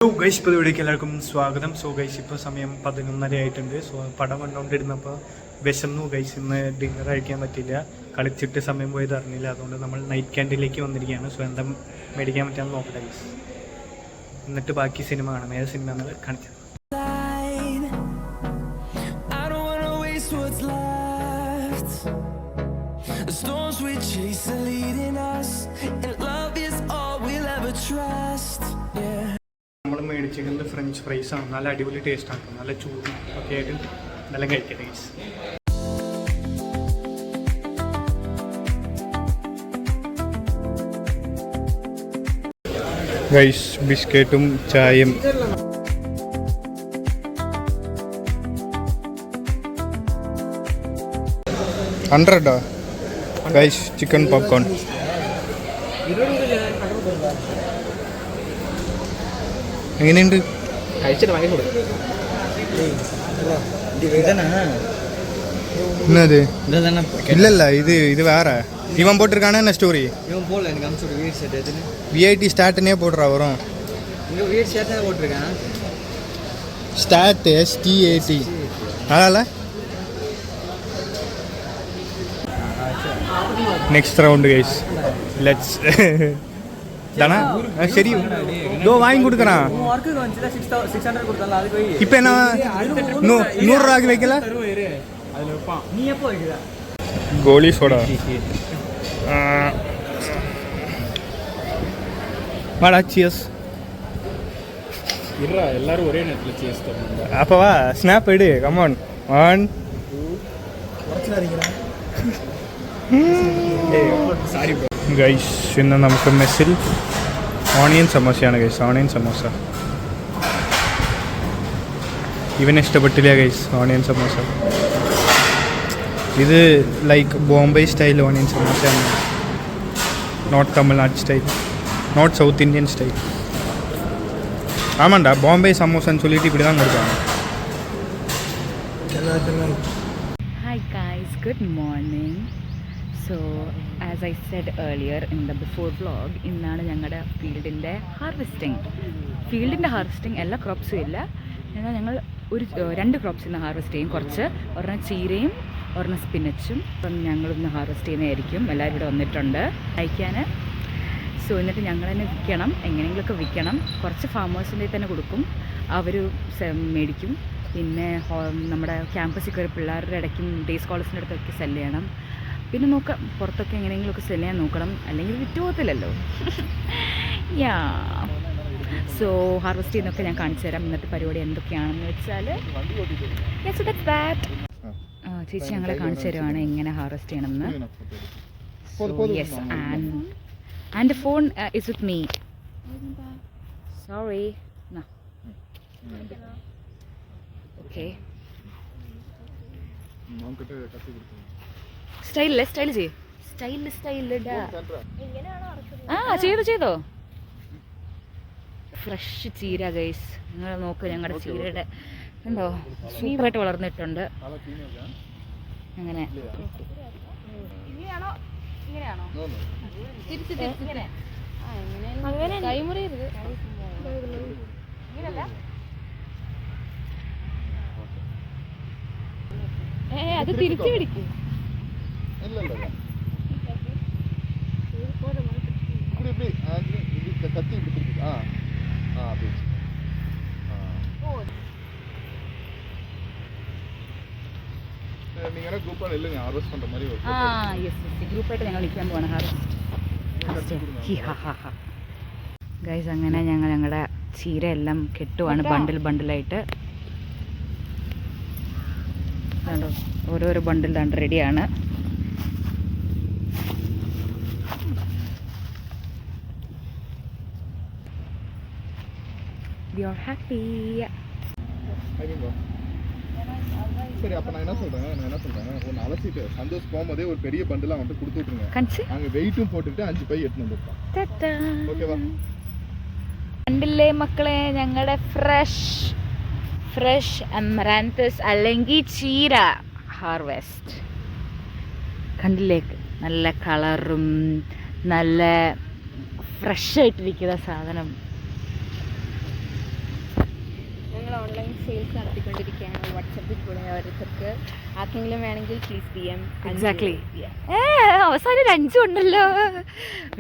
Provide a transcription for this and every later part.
Guys ഇപ്പോൾ ഇവിടേക്ക് എല്ലാവർക്കും സ്വാഗതം. സോ ഗൈസ് ഇപ്പോൾ സമയം 11:30 ആയിട്ടുണ്ട്. സോ പടം കണ്ടുകൊണ്ടിരുന്നപ്പോൾ വിശന്നു ഗൈസ്. ഇന്ന് ഡിന്നർ കഴിക്കാൻ പറ്റില്ല, കളിച്ചിട്ട് സമയം പോയത് അറിഞ്ഞില്ല. അതുകൊണ്ട് നമ്മൾ നൈറ്റ് ക്യാൻറ്റീനിലേക്ക് വന്നിരിക്കുകയാണ്. സോ എന്താ മേടിക്കാൻ പറ്റാമെന്ന് നോക്കട്ടെ ഗൈസ്, എന്നിട്ട് ബാക്കി സിനിമ കാണാം. ഏത് സിനിമ എന്ന് കാണിച്ചത്. നമ്മൾ മേടിച്ചിരിക്കുന്നത് ഫ്രഞ്ച് ഫ്രൈസ് ആണ്. നല്ല അടിപൊളി ടേസ്റ്റ് ആണ്, നല്ല ചൂടും ഒക്കെ ആയിട്ട് നല്ല കഴിക്കട്ടെ ഗൈസ്. ഗൈസ് ബിസ്ക്കറ്റും ചായയും. $100 ഗൈസ്. Chicken popcorn. എങ്ങനെയുണ്ട്? ഇല്ലല്ല, ഇത് വേറെ. இவன் போட்டிருக்கானே என்ன ஸ்டோரி? இவன் போடல, எனக்கு அம்சோட வீட் ஷர்ட் எதுன்னு விஐடி ஸ்டார்ட்னே போடுறா வரும். இங்க வீட் ஷர்ட் தான் போட்டிருக்கேன். Start STAT. அதனால நெக்ஸ்ட் ரவுண்ட் கைஸ். லெட்ஸ் தானா சரி. இதோ வாங்கி கொடுக்குறான். மார்க்குக்கு வந்துச்சு 600 கொடுத்தால அது போய் இப்போ என்ன 100 ரூபாய்க்கு வைக்கல? அதுல வைப்பான். நீ எப்போ வைக்கிற? கோலி சோடா. வாடா சியர்ஸ். இருடா, எல்லாரும் ஒரே நேரத்துல சியர்ஸ் தரணும். அப்போ வா, ஸ்னாப் எடு. கம் ஆன் 1 உடைச்சிராதீங்கடா. Sorry bro. ഗൈസ് ഇന്ന് നമുക്ക് മെസ്സിൽ ഓണിയൻ സമോസയാണ് ഗൈസ്. ഓണിയൻ സമോസ ഇവന് ഇഷ്ടപ്പെട്ടില്ല ഗൈസ്. ഓണിയൻ സമോസ ഇത് ലൈക്ക് ബോംബെ സ്റ്റൈൽ ഓണിയൻ സമോസയാണ്, not Tamil Nadu style, not south Indian style. ஆமாண்டா, பாம்பே சமோசான்னு சொல்லிட்டு இப்படி தான் கொடுப்பாங்க. Hi guys, good morning. So as I said earlier in the before vlog, ഇന്നാണ് ഞങ്ങളുടെ ഫീൽഡിൻ്റെ ഹാർവെസ്റ്റിംഗ്. എല്ലാ ക്രോപ്സും ഇല്ല, എന്നാൽ ഞങ്ങൾ ഒരു 2 ക്രോപ്സ് ഇന്ന് ഹാർവെസ്റ്റ് ചെയ്യും. കുറച്ച് ഒരെണ്ണം ചീരയും ഒരെണ്ണം സ്പിനച്ചും. അപ്പം ഞങ്ങളിന്ന് ഹാർവെസ്റ്റ് ചെയ്യുന്നതായിരിക്കും. എല്ലാവരും ഇവിടെ വന്നിട്ടുണ്ട് കഴിക്കാൻ. സോ എന്നിട്ട് ഞങ്ങൾ തന്നെ വിൽക്കണം, എങ്ങനെയെങ്കിലുമൊക്കെ വിൽക്കണം. കുറച്ച് ഫാമേഴ്സിൻ്റെ തന്നെ കൊടുക്കും, അവർ മേടിക്കും. പിന്നെ നമ്മുടെ ക്യാമ്പസിൽ കയറി പിള്ളേരുടെ ഇടയ്ക്കും ഡേ സ്കോളേഴ്സിൻ്റെ അടുത്തൊക്കെ സെല് ചെയ്യണം. പിന്നെ നോക്കാം, പുറത്തൊക്കെ എങ്ങനെയെങ്കിലുമൊക്കെ സെല് ചെയ്യാൻ നോക്കണം, അല്ലെങ്കിൽ വിറ്റ് പോകത്തില്ലല്ലോ. യാ, സോ ഹാർവെസ്റ്റ് ചെയ്യുന്നൊക്കെ ഞാൻ കാണിച്ചു തരാം. ഇന്നത്തെ പരിപാടി എന്തൊക്കെയാണെന്ന് വെച്ചാൽ ചേച്ചി ഞങ്ങളെ കാണിച്ചു തരുവാണ് എങ്ങനെ ഹാർവെസ്റ്റ് ചെയ്യണമെന്ന്. Yes, and phone is with me. Sorry. Okay, style ചെയ്തോ. ഫ്രഷ് ചീര ഗൈസ്, നിങ്ങൾ നോക്ക്. ഞങ്ങളുടെ ചീരയുടെ ഉണ്ടോ, സൂപ്പറായിട്ട് വളർന്നിട്ടുണ്ട്. അങ്ങനെ അത് തിരിച്ചു പിടിക്കും. ഗ്രൂപ്പായിട്ട് ഞങ്ങൾ നിൽക്കാൻ പോവാണ് ഹാർവെസ്റ്റ്. ഗൈസ് അങ്ങനെ ഞങ്ങളുടെ ചീര എല്ലാം കെട്ടുവാണ് ബണ്ടിലായിട്ട്. ഓരോരോ ബണ്ടിൽ റെഡിയാണ്. We are happy. சரி, அப்ப நான் என்ன சொல்றேன் ஒன்னு அலசிட்டு சந்தோஷ் போகும்போதே ஒரு பெரிய பண்டலா வந்து கொடுத்து விட்டுருங்க. அங்க வெயிட்டும் போட்டுட்டு 5 பை எடுத்து வந்துருப்பான். ஓகேவா? കണ്ടില്ലേ മക്കളെ, ഞങ്ങളുടെ ഫ്രഷ് അമറാന്തസ് അല്ലെങ്കിൽ ചീര ഹാർവെസ്റ്റ് കണ്ടില്ലേ? നല്ല കളറും നല്ല ഫ്രഷ് ആയിട്ടിരിക്കുന്ന സാധനം. ഓൺലൈൻ സെയിൽസ് നടത്തിക്കൊണ്ടിരിക്കുകയാണ് വാട്സപ്പിൽ കൂടെ ഓരോരുത്തർക്ക് ആർക്കെങ്കിലും വേണമെങ്കിൽ പ്ലീസ് DM. എക്സാക്ട്ലി. അവസാനം ഒരു 5 ഉണ്ടല്ലോ.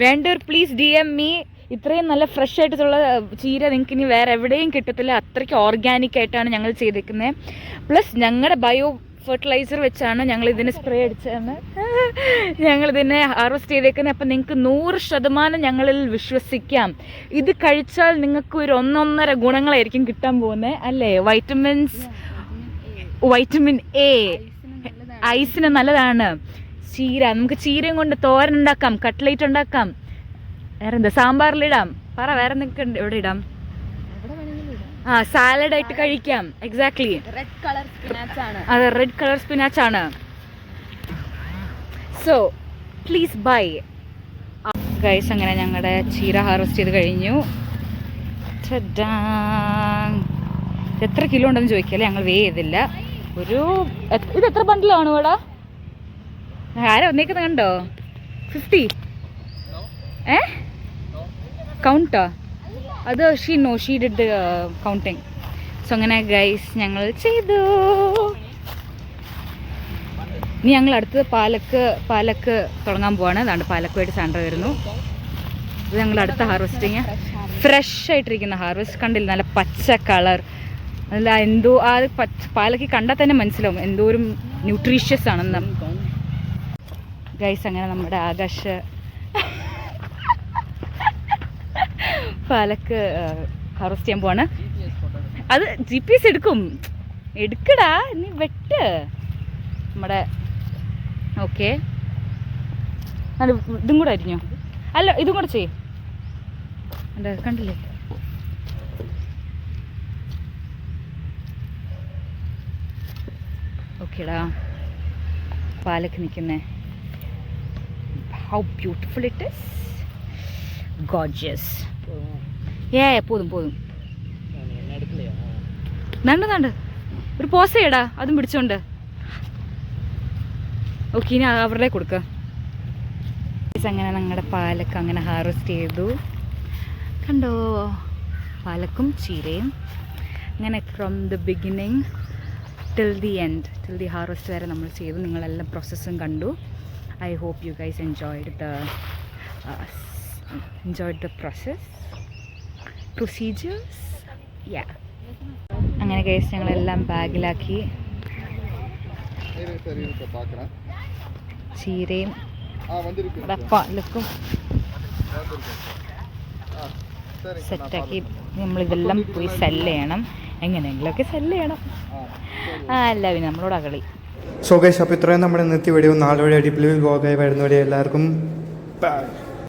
വേണ്ടവർ പ്ലീസ് DM me. ഇത്രയും നല്ല ഫ്രഷ് ആയിട്ടുള്ള ചീര നിങ്ങൾക്ക് ഇനി വേറെ എവിടെയും കിട്ടത്തില്ല. അത്രയ്ക്ക് ഓർഗാനിക് ആയിട്ടാണ് ഞങ്ങൾ ചെയ്തേക്കുന്നത്. പ്ലസ് ഞങ്ങളുടെ ബയോ ഫെർട്ടിലൈസർ വെച്ചാണ് ഞങ്ങൾ ഇതിന് സ്പ്രേ അടിച്ചതെന്ന് ഞങ്ങളിതിനെ ഹാർവെസ്റ്റ് ചെയ്തേക്കുന്നത്. അപ്പം നിങ്ങൾക്ക് 100% ഞങ്ങളിൽ വിശ്വസിക്കാം. ഇത് കഴിച്ചാൽ നിങ്ങൾക്ക് ഒരു 1.5 ഗുണങ്ങളായിരിക്കും കിട്ടാൻ പോകുന്നത് അല്ലേ? വൈറ്റമിൻ A ഐസിന് നല്ലതാണ്. ചീര നമുക്ക് ചീരയും കൊണ്ട് തോരൻ ഉണ്ടാക്കാം, കട്ട്ലേറ്റ് ഉണ്ടാക്കാം, വേറെന്താ സാമ്പാറിലിടാം. പറ വേറെ എന്തൊക്കെ എവിടെ ഇടാം? സാലഡ് ആയിട്ട് കഴിക്കാം. എക്സാക്ട്ലി. റെഡ് കളർ സ്പിനാച്ച് ആണ്. അതെ, റെഡ് കളർ സ്പിനാച്ച് ആണ്. So please bye guys. അങ്ങനെ ഞങ്ങളുടെ ചീര ഹാർവെസ്റ്റ് ചെയ്ത് കഴിഞ്ഞു. എത്ര കിലോ ഉണ്ടെന്ന് ചോദിക്കല്ലേ, ഞങ്ങൾ വേ ചെയ്തില്ല. ഇത് എത്ര ബണ്ടിലാണ് ഇവിടെ? ആരാ വന്നേക്കുന്നത് കണ്ടോ? 50 കൗണ്ടാ? അത് ഷീ ഡിഡ് കൗണ്ടിങ്. സോ അങ്ങനെ ഗൈസ് ഞങ്ങൾ ചെയ്തു. ഇനി ഞങ്ങൾ അടുത്തത് പാലക്ക് തുടങ്ങാൻ പോവാണ്. അതാണ്ട് പാലക്കുമായിട്ട് സാൻഡ്ര വരുന്നു. ഇത് ഞങ്ങൾ അടുത്ത ഹാർവെസ്റ്റിങ്. ഫ്രഷ് ആയിട്ടിരിക്കുന്ന ഹാർവെസ്റ്റ് കണ്ടില്ല, നല്ല പച്ച കളർ. അല്ല എന്തോ ആ പാലക്ക് കണ്ടാൽ തന്നെ മനസ്സിലാവും എന്തോരം ന്യൂട്രീഷ്യസ് ആണെന്ന്. ഗൈസ് അങ്ങനെ നമ്മുടെ ആകാശ് പാലക്ക് ഹാർവെസ്റ്റ് ചെയ്യാൻ പോവാണ്. അത് GPS എടുക്കടാ, നീ വെട്ട് നമ്മുടെ. ഓക്കെ, അത് ഇതും കൂടെ അരിഞ്ഞോ? അല്ല ഇതും കൂടെ ചെയ്യും. എന്താ കണ്ടില്ലേ? ഓക്കേടാ, പാലക്ക് നിൽക്കുന്നേ. How beautiful it is. Gorgeous. പോതും നണ്ട് ഒരു പോസ് ചെയ്യടാ, അതും പിടിച്ചോണ്ട്. ഓക്കെ, ഇനി അവരുടെ കൊടുക്ക. അങ്ങനെ ഞങ്ങളുടെ പാലക്ക് അങ്ങനെ ഹാർവെസ്റ്റ് ചെയ്തു. കണ്ടോ, പാലക്കും ചീരയും അങ്ങനെ from the beginning till the end, till the harvest വരെ നമ്മൾ ചെയ്തു. നിങ്ങളെല്ലാം പ്രോസസ്സും കണ്ടു. I hope you guys enjoyed the procedures. Yeah. അങ്ങനെ ഗൈസ് ഞങ്ങളെല്ലാം ബാഗിലാക്കി. ചീരയും പാലക്കും സെറ്റാക്കി നമ്മളിതെല്ലാം പോയി സെല്ല് ചെയ്യണം. എങ്ങനെയെങ്കിലുമൊക്കെ സെല്ല് ചെയ്യണം. അല്ല പിന്നെ നമ്മളോട് അകളി. സോ ഗൈസ്, അപ്പോൾ ഇത്രയും നമ്മുടെ ഇന്നത്തെ വീഡിയോ. നാളെ അടിപൊളി വ്ലോഗായി വരുന്നവരെ എല്ലാവർക്കും ബൈ.